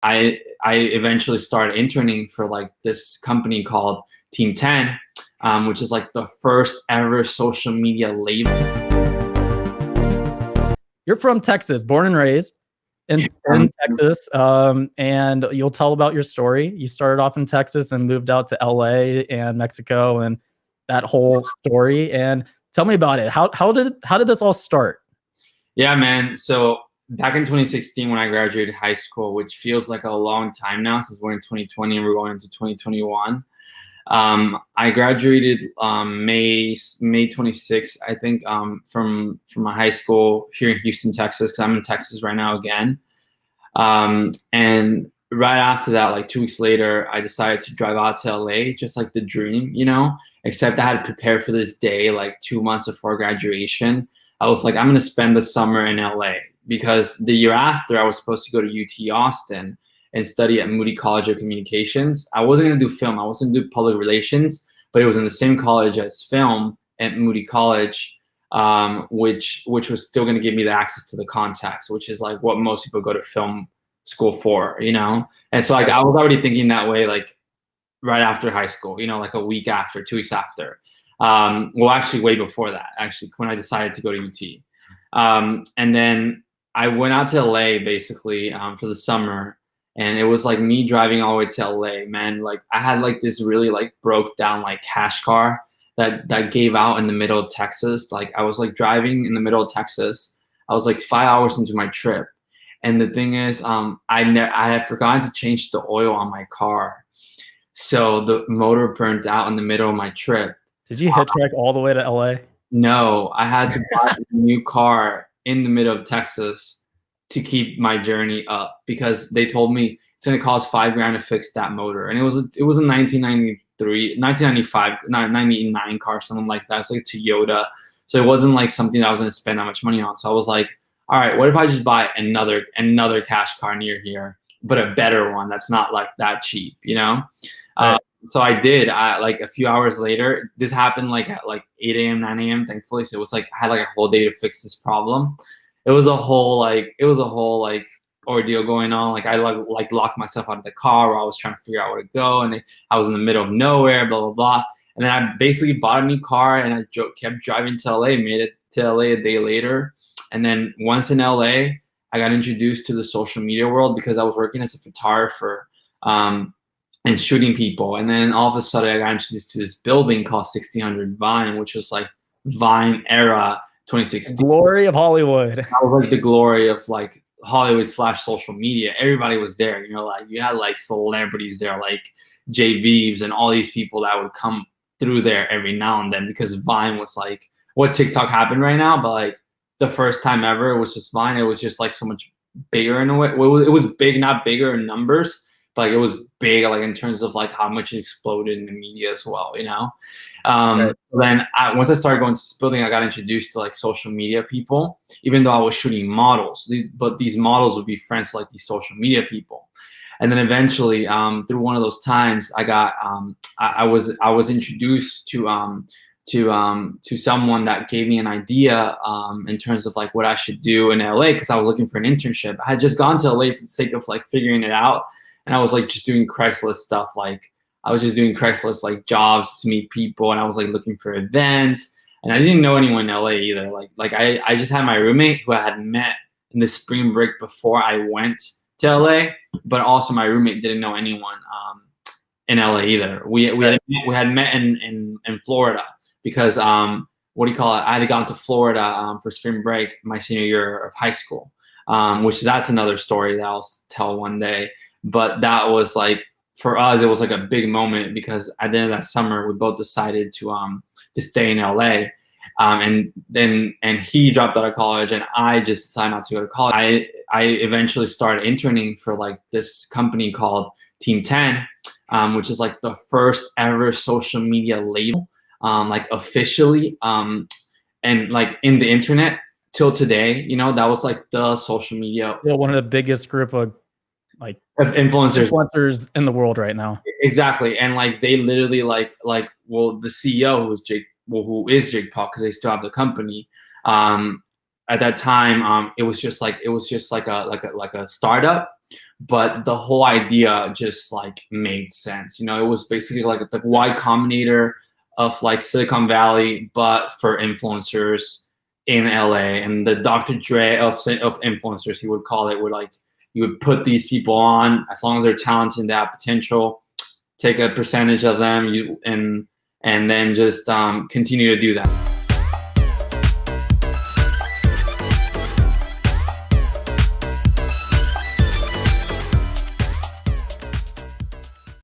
I eventually started interning for like this company called Team 10, which is like the first ever social media label. You're from Texas, born and raised in Texas, and you'll tell about your story. You started off in Texas and moved out to LA and Mexico and that whole story. And tell me about it. How did this all start? Yeah, man. So back in 2016, when I graduated high school, which feels like a long time now since we're in 2020 and we're going into 2021. I graduated May 26th, I think, from my high school here in Houston, Texas, because I'm in Texas right now again. And right after that, like 2 weeks later, I decided to drive out to LA, just like the dream, you know, except I had to prepare for this day like 2 months before graduation. I was like, I'm going to spend the summer in LA, because the year after I was supposed to go to UT Austin and study at Moody College of Communications. I wasn't going to do film. I wasn't going to do public relations, but it was in the same college as film at Moody College, which was still going to give me the access to the contacts, which is like what most people go to film school for, you know? And so like I was already thinking that way, like right after high school, you know, like a week after, 2 weeks after. Well, actually way before that, actually, when I decided to go to UT. And then I went out to LA basically for the summer. And it was like me driving all the way to LA, man. Like I had like this really like broke down like cash car that gave out in the middle of Texas. Like I was like driving in the middle of Texas. I was like 5 hours into my trip. And the thing is, I had forgotten to change the oil on my car. So the motor burnt out in the middle of my trip. Did you hitchhike all the way to LA? No, I had to buy a new car in the middle of Texas to keep my journey up, because they told me it's going to cost $5,000 to fix that motor. And it was a 1995, 99 car, something like that. It's like a Toyota. So it wasn't like something that I was going to spend that much money on. So I was like, all right, what if I just buy another cash car near here, but a better one that's not like that cheap, you know? Right. So I did. Like a few hours later, this happened like at like 8 a.m., 9 a.m. thankfully. So it was like I had like a whole day to fix this problem. It was a whole ordeal going on. Like I like locked myself out of the car where I was trying to figure out where to go, and I was in the middle of nowhere, blah blah blah. And then I basically bought a new car, and I kept driving to LA. Made it to LA a day later, and then once in LA, I got introduced to the social media world because I was working as a photographer and shooting people. And then all of a sudden, I got introduced to this building called 1600 Vine, which was like Vine era. 2016. Glory of Hollywood. That was like the glory of like Hollywood / social media. Everybody was there, you know, like you had like celebrities there, like Jay Beebs and all these people that would come through there every now and then, because Vine was like what TikTok happened right now, but like the first time ever, it was just Vine. It was just like so much bigger in a way. It was big, not bigger in numbers, but like it was big like in terms of like how much it exploded in the media as well, you know? Right. Then once I started going to this building, I got introduced to like social media people, even though I was shooting models, but these models would be friends to like these social media people. And then eventually, through one of those times, I got I was introduced to someone that gave me an idea in terms of like what I should do in LA, because I was looking for an internship. I had just gone to LA for the sake of like figuring it out, and I was like just doing Craigslist stuff. Like I was just doing Craigslist like jobs to meet people, and I was like looking for events, and I didn't know anyone in LA either. Like I just had my roommate who I had met in the spring break before I went to LA, but also my roommate didn't know anyone in LA either. We had met in Florida, because what do you call it? I had gone to Florida for spring break my senior year of high school, which that's another story that I'll tell one day. But that was like, for us, it was like a big moment, because at the end of that summer, we both decided to stay in LA. And he dropped out of college, and I just decided not to go to college. I eventually started interning for like this company called Team 10, which is like the first ever social media label, like officially, and like in the internet till today. You know, that was like the social media. Yeah, one of the biggest group of like influencers in the world right now. Exactly. And like they literally well, the CEO who is Jake Paul, because they still have the company. At that time, it was just like a startup, but the whole idea just like made sense. You know, it was basically like the Y Combinator of like Silicon Valley, but for influencers in LA, and the Dr. Dre of influencers, he would call it, would like, you would put these people on, as long as they're talented and they have potential, take a percentage of them, and then just continue to do that.